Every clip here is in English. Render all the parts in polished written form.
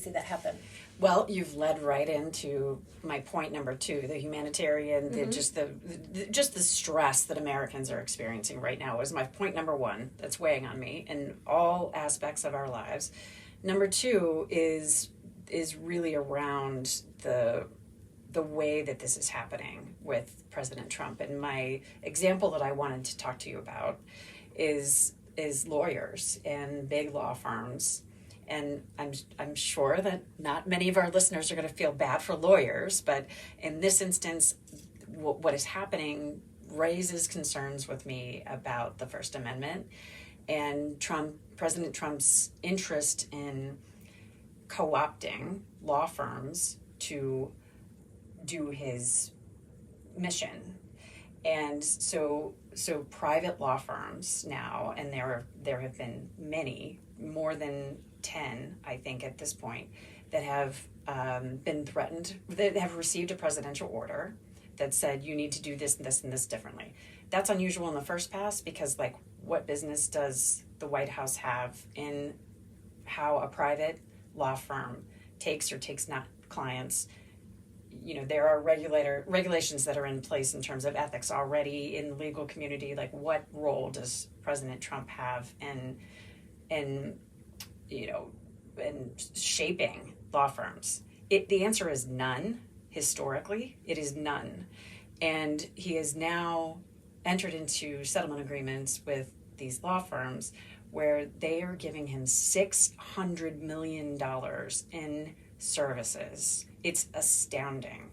see that happen? Well, you've led right into my point number 2, the humanitarian, just the stress that Americans are experiencing right now is my point number 1 that's weighing on me in all aspects of our lives. Number 2 is really around the way that this is happening with President Trump. And my example that I wanted to talk to you about is lawyers and big law firms. And I'm sure that not many of our listeners are going to feel bad for lawyers, but in this instance, what is happening raises concerns with me about the First Amendment and President Trump's interest in co-opting law firms to do his mission. And so private law firms now, and there have been many, more than 10, I think, at this point, that have been threatened, that have received a presidential order that said you need to do this and this and this differently. That's unusual in the first pass because, like, what business does the White House have in how a private law firm takes or takes not clients? You know, there are regulations that are in place in terms of ethics already in the legal community. Like, what role does President Trump have in shaping law firms? The answer is none. Historically, it is none. And he has now entered into settlement agreements with these law firms where they are giving him $600 million in services. It's astounding.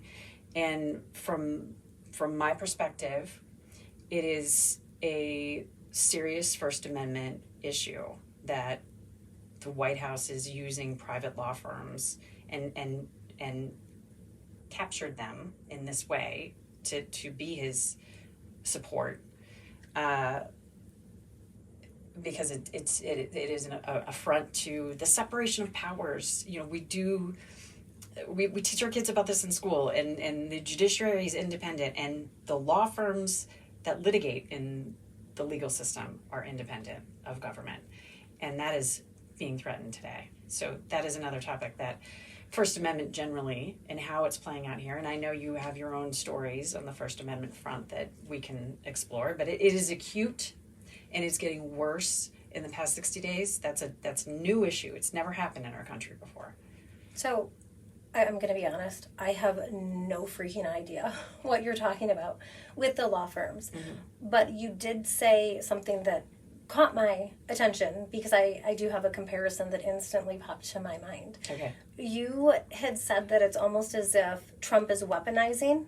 And from my perspective, it is a serious First Amendment issue that the White House is using private law firms and captured them in this way to be his support, because it is an affront to the separation of powers. You know, we teach our kids about this in school, and the judiciary is independent, and the law firms that litigate in the legal system are independent of government, and that is being threatened today. So that is another topic that First Amendment generally and how it's playing out here. And I know you have your own stories on the First Amendment front that we can explore, but it is acute and it's getting worse in the past 60 days. That's a new issue. It's never happened in our country before. So I'm going to be honest, I have no freaking idea what you're talking about with the law firms. Mm-hmm. But you did say something that caught my attention because I do have a comparison that instantly popped to my mind. Okay. You had said that it's almost as if Trump is weaponizing.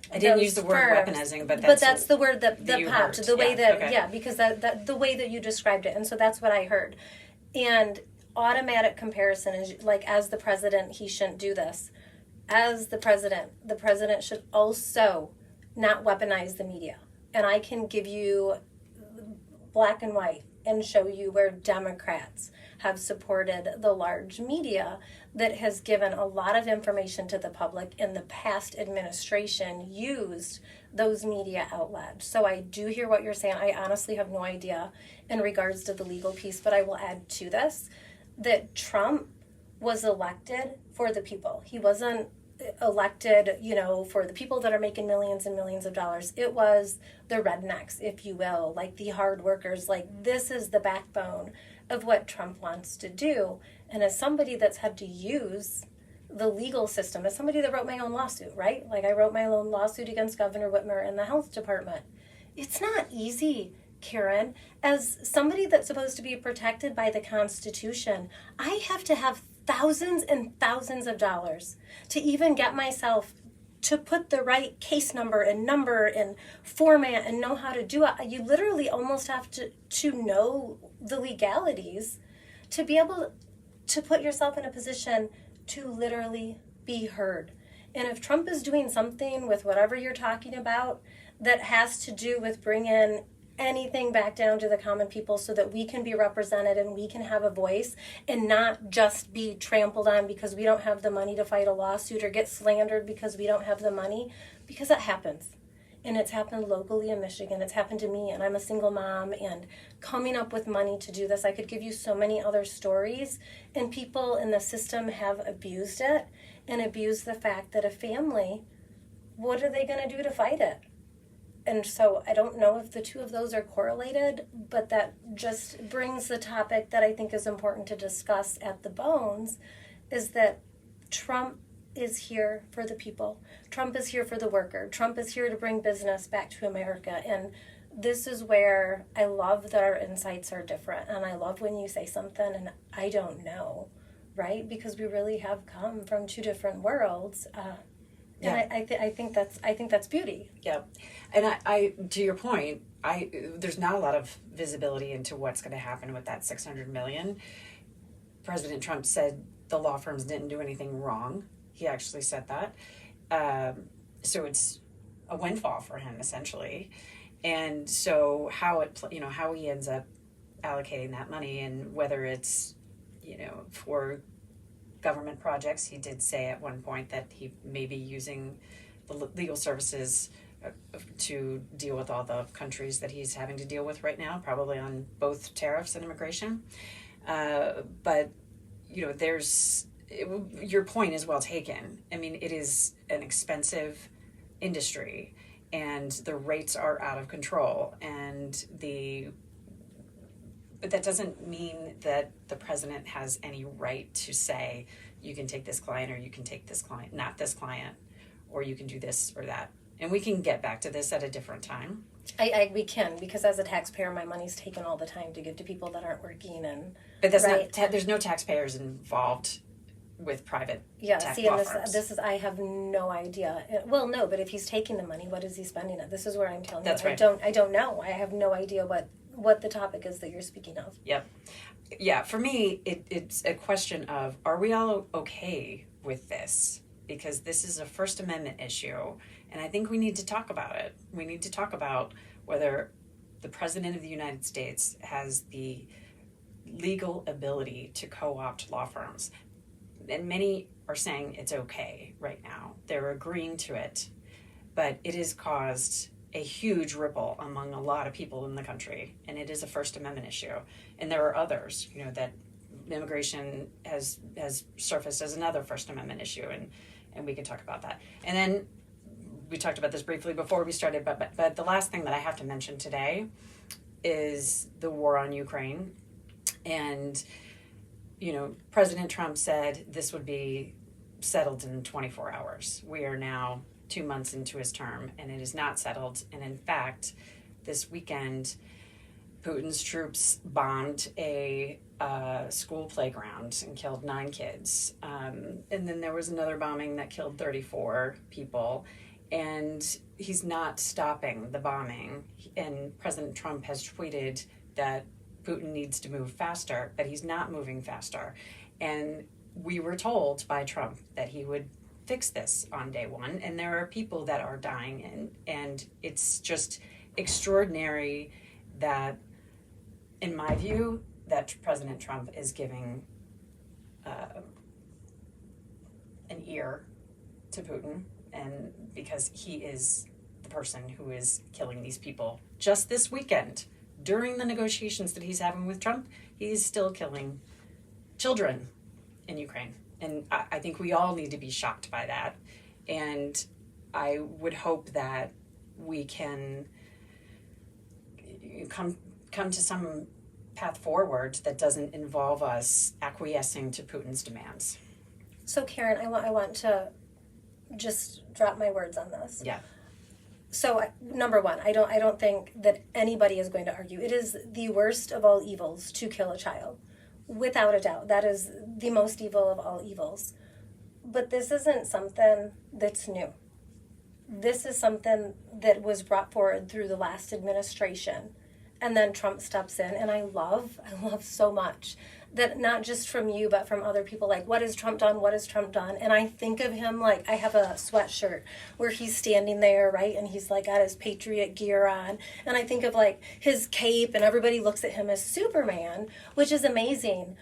I didn't use the word weaponizing, but that's the word that popped. Heard. The way that, okay. Yeah, because that the way that you described it. And so that's what I heard. And automatic comparison is like, as the president, he shouldn't do this. As the president should also not weaponize the media. And I can give you black and white and show you where Democrats have supported the large media that has given a lot of information to the public, and the past administration used those media outlets. So I do hear what you're saying. I honestly have no idea in regards to the legal piece, but I will add to this that Trump was elected for the people. He wasn't elected, for the people that are making millions and millions of dollars. It was the rednecks, if you will, like the hard workers. Like, this is the backbone of what Trump wants to do. And as somebody that's had to use the legal system, as somebody that wrote my own lawsuit, right? Like, I wrote my own lawsuit against Governor Whitmer and the health department. It's not easy, Karen. As somebody that's supposed to be protected by the Constitution, I have to have thousands and thousands of dollars to even get myself to put the right case number and format and know how to do it. You literally almost have to know the legalities to be able to put yourself in a position to literally be heard. And if Trump is doing something with whatever you're talking about that has to do with bringing anything back down to the common people so that we can be represented and we can have a voice and not just be trampled on because we don't have the money to fight a lawsuit or get slandered because we don't have the money, because that happens. and it's happened locally in Michigan. It's happened to me, and I'm a single mom, and coming up with money to do this. I could give you so many other stories, and people in the system have abused it and abused the fact that a family, what are they going to do to fight it? And so I don't know if the two of those are correlated, but that just brings the topic that I think is important to discuss at the bones, is that Trump is here for the people. Trump is here for the worker. Trump is here to bring business back to America. And this is where I love that our insights are different. And I love when you say something and I don't know, right? Because we really have come from two different worlds. Yeah. And I think that's beauty. Yeah, and I to your point, there's not a lot of visibility into what's going to happen with that $600 million. President Trump said the law firms didn't do anything wrong. He actually said that, so it's a windfall for him essentially. And so how he ends up allocating that money, and whether it's for government projects. He did say at one point that he may be using the legal services to deal with all the countries that he's having to deal with right now, probably on both tariffs and immigration. But your point is well taken. I mean, it is an expensive industry, and the rates are out of control, but that doesn't mean that the president has any right to say, you can take this client or you can take this client, not this client, or you can do this or that. And we can get back to this at a different time. We can, because as a taxpayer, my money's taken all the time to give to people that aren't working. But that's right? There's no taxpayers involved with private tax see, law and firms. this is, I have no idea. Well, no, but if he's taking the money, what is he spending it? This is where I'm telling That's you. right. I don't know. I have no idea what the topic is that you're speaking of. Yep. Yeah, for me, it's a question of, are we all okay with this? Because this is a First Amendment issue, and I think we need to talk about it. We need to talk about whether the President of the United States has the legal ability to co-opt law firms. And many are saying it's okay right now. They're agreeing to it, but it has caused a huge ripple among a lot of people in the country, and it is a First Amendment issue. And there are others, that immigration has surfaced as another First Amendment issue, and we can talk about that. And then we talked about this briefly before we started, but the last thing that I have to mention today is the war on Ukraine. And President Trump said this would be settled in 24 hours. We are now 2 months into his term, and it is not settled. And in fact, this weekend, Putin's troops bombed a school playground and killed 9 kids. And then there was another bombing that killed 34 people. And he's not stopping the bombing. And President Trump has tweeted that Putin needs to move faster, but he's not moving faster. And we were told by Trump that he would fix this on day one, and there are people that are dying, and it's just extraordinary that, in my view, that President Trump is giving an ear to Putin, and because he is the person who is killing these people. Just this weekend, during the negotiations that he's having with Trump, he's still killing children in Ukraine. And I think we all need to be shocked by that. And I would hope that we can come to some path forward that doesn't involve us acquiescing to Putin's demands. So Karen, I want to just drop my words on this. Yeah. So number one, I don't think that anybody is going to argue. It is the worst of all evils to kill a child. Without a doubt, that is the most evil of all evils. But this isn't something that's new. This is something that was brought forward through the last administration. And then Trump steps in, and I love so much that not just from you, but from other people, like, what has Trump done? What has Trump done? And I think of him like, I have a sweatshirt where he's standing there, right? And he's like got his Patriot gear on. And I think of like his cape, and everybody looks at him as Superman, which is amazing.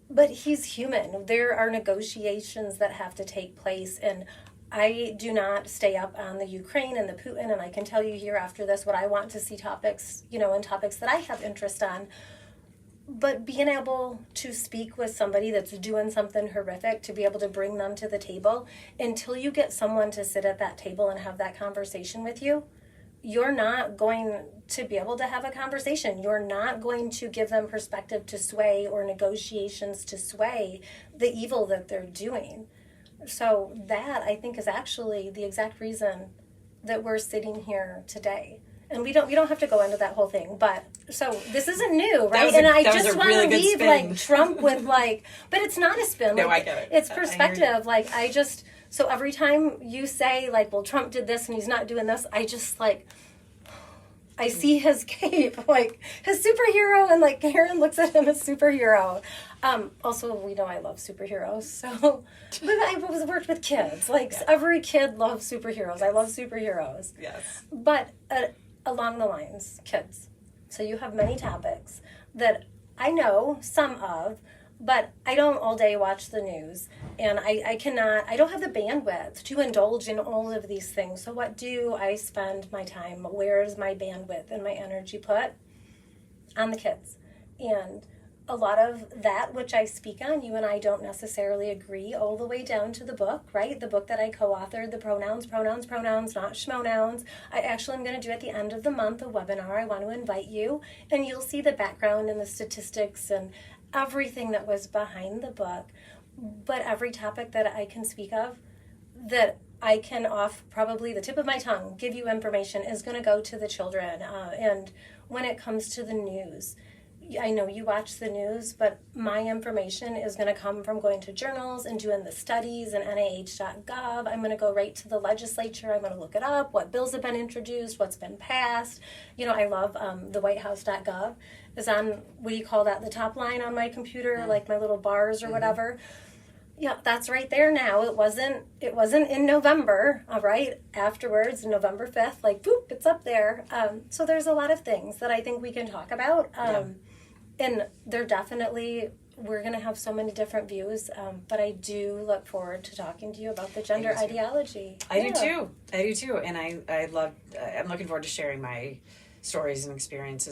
But he's human. There are negotiations that have to take place. And I do not stay up on the Ukraine and the Putin, and I can tell you here after this what I want to see topics, and topics that I have interest on. But being able to speak with somebody that's doing something horrific, to be able to bring them to the table, until you get someone to sit at that table and have that conversation with you, you're not going to be able to have a conversation. You're not going to give them perspective to sway or negotiations to sway the evil that they're doing. So that, I think, is actually the exact reason that we're sitting here today. And we don't have to go into that whole thing, but so this isn't new, right? And I just want to leave like Trump with but it's not a spin. No, I get it. It's perspective. So every time you say well, Trump did this and he's not doing this, I just I see his cape, his superhero, and Karen looks at him as superhero. Also, we know I love superheroes, so but I worked with kids. Every kid loves superheroes. I love superheroes. Yes. But along the lines, kids. So you have many topics that I know some of, but I don't all day watch the news, and I don't have the bandwidth to indulge in all of these things. So what do I spend my time? Where is my bandwidth and my energy put? On the kids. And a lot of that which I speak on, you and I don't necessarily agree, all the way down to the book, right? The book that I co-authored, the pronouns, not schmonouns. I actually am going to do at the end of the month a webinar. I want to invite you, and you'll see the background and the statistics and everything that was behind the book. But every topic that I can speak of, that I can, off probably the tip of my tongue, give you information, is going to go to the children. And when it comes to the news, I know you watch the news, but my information is going to come from going to journals and doing the studies and NIH.gov. I'm going to go right to the legislature. I'm going to look it up, what bills have been introduced, what's been passed. I love the whitehouse.gov. Is on, what do you call that, the top line on my computer, my little bars or whatever. Yeah, that's right there now. It wasn't in November, all right? Afterwards, November 5th, boop, it's up there. So there's a lot of things that I think we can talk about. And they're definitely, we're going to have so many different views, but I do look forward to talking to you about the gender ideology. I do too. And I'm looking forward to sharing my stories and experiences